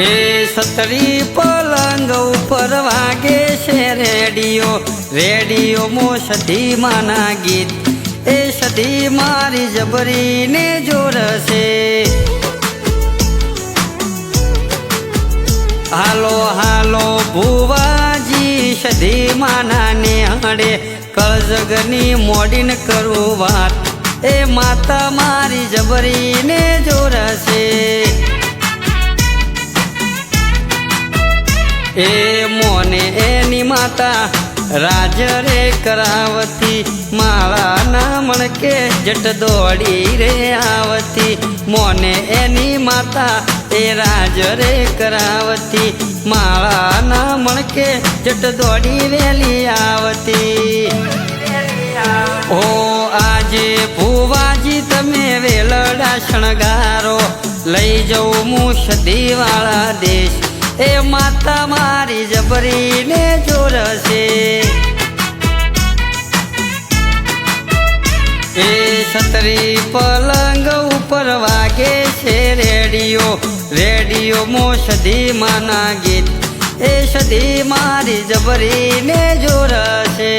એ સતરી પલંગ ઉપર વાગે છે રેડિયો, રેડિયોમાં સધી માના ગીત, એ સધી મારી જબરીને જોરશે. હાલો હાલો ભુવાજી સધી માના ને હડે, કળજગની મોડીન કરું વાત, એ માતા મારી જબરીને જોરશે. એ મોને એની માતા રાજ રે કરાવતી, માળા ના મણકે જટ દોડી રે આવતી. મોને એની માતા એ રાજ રે કરાવતી, માળા ના મણકે જટ દોડી વેલી આવતી. ઓ આજે ભુવાજી તમે વેલડા શણગારો, લઈ જઉં હું સધી વાળા દેશ, એ માતા મારી જબરીને જોરશે. એ સતરી પલંગ ઉપર વાગે છે રેડિયો, રેડિયોમાં સધી માના ગીત, એ સધી મારી જબરીને જોરશે.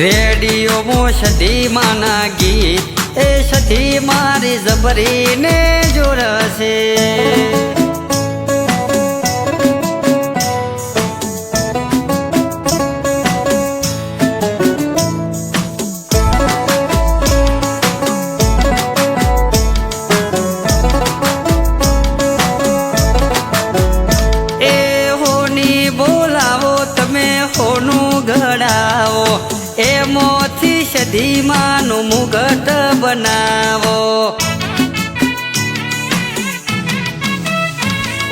રેડિયોમાં સધી માના ગીત, એ સધી મારી જબરીને જોરશે. એ હોની બોલાવો તમે હોનું ઘડાવો, એમાંથી સધી માનું મુગટ બનાવો.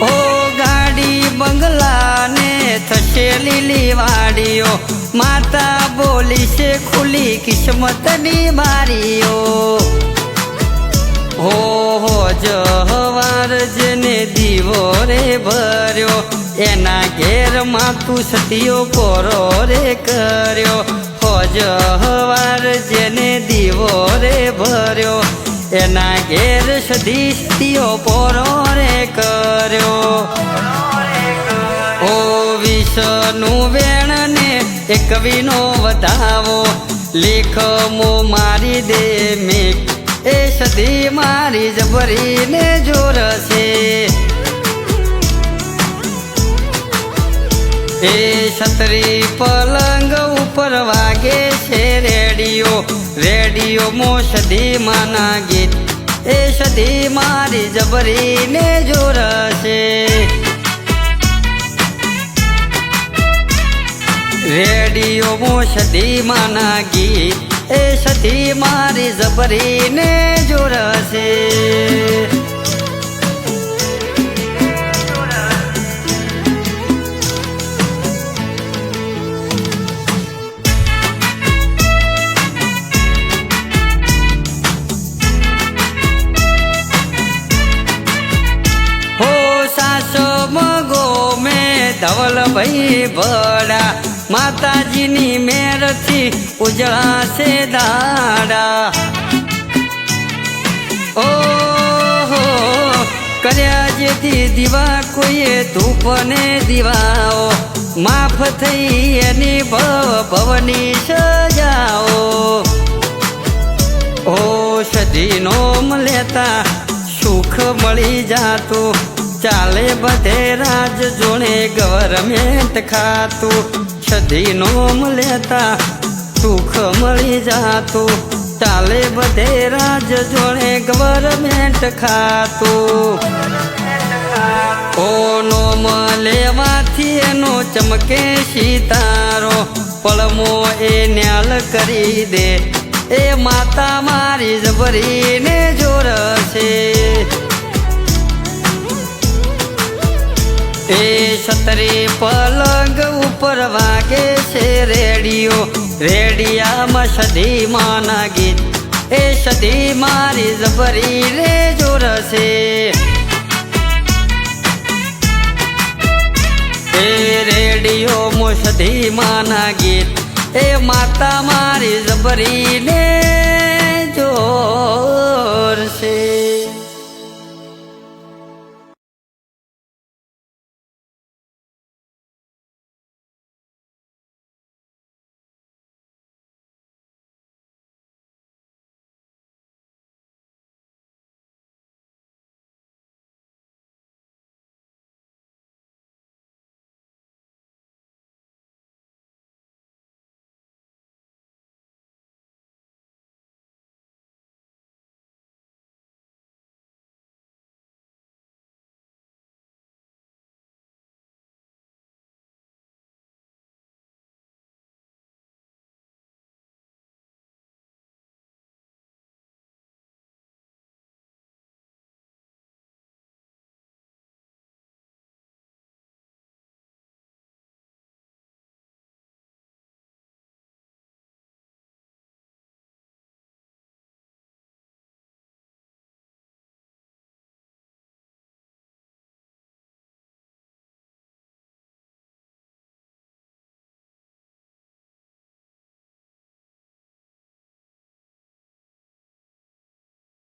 ઓ ગાડી બંગલા ને થશે લીલી વાડીઓ, માતા બોલી છે ખુલી કિસ્મતની બારીઓ. હો જહવાર જેને દીવો રે ભર્યો, એના ઘેરમાં તું સતીયો કોરો રે કર્યો. જહવાર જેને દીવો રે ભર્યો, એના ઘેર સધી સતીઓ પોરો રે કર્યો. ઓ વિષનું વેણ ને એકવીનો વધાવો, લેખમો મારી દે મેઘ, એ સધી મારી જબરીને જોરશે. એ સતરી પલંગ ઉપર વાગે છે રેડિયો, રેડિયોમાં સધી માના ગીત, એ સધી મારી જબરીને જોરશે. રેડિયોમાં સધી માના ગીત, એ સધી મારી જબરીને જોરશે. ધવલ ભાઈ ભડા, માતાજીની મેરથી ઉજળાશે દાડા. ઓહો કર્યા જેથી દીવા કોઈએ ધૂપ ને દીવાઓ, માફ થઈ એની ભવની સજાઓ. ઓ સધી નોમ લેતા સુખ મળી જાતું, ચાલે બધે રાજ જોણે ગવર્મેન્ટ ખાતું. સધી નોમ લેતા સુખ મળી જાતું, ચાલે બધે રાજ જોણે ગવર્મેન્ટ ખાતું. ઓ નોમ લેવાથી એનો ચમકે સિતારો, પળમો એ ન્યાલ કરી દે, એ માતા મારી જબરીને જોરશે. એ સતરી પલંગ ઉપર વાગે છે રેડિયો, રેડિયામાં સધી માના ગીત, એ સધી મારી જબરીને જોરશે. એ રેડિયોમાં સધી માના ગીત, એ માતા મારી જબરીને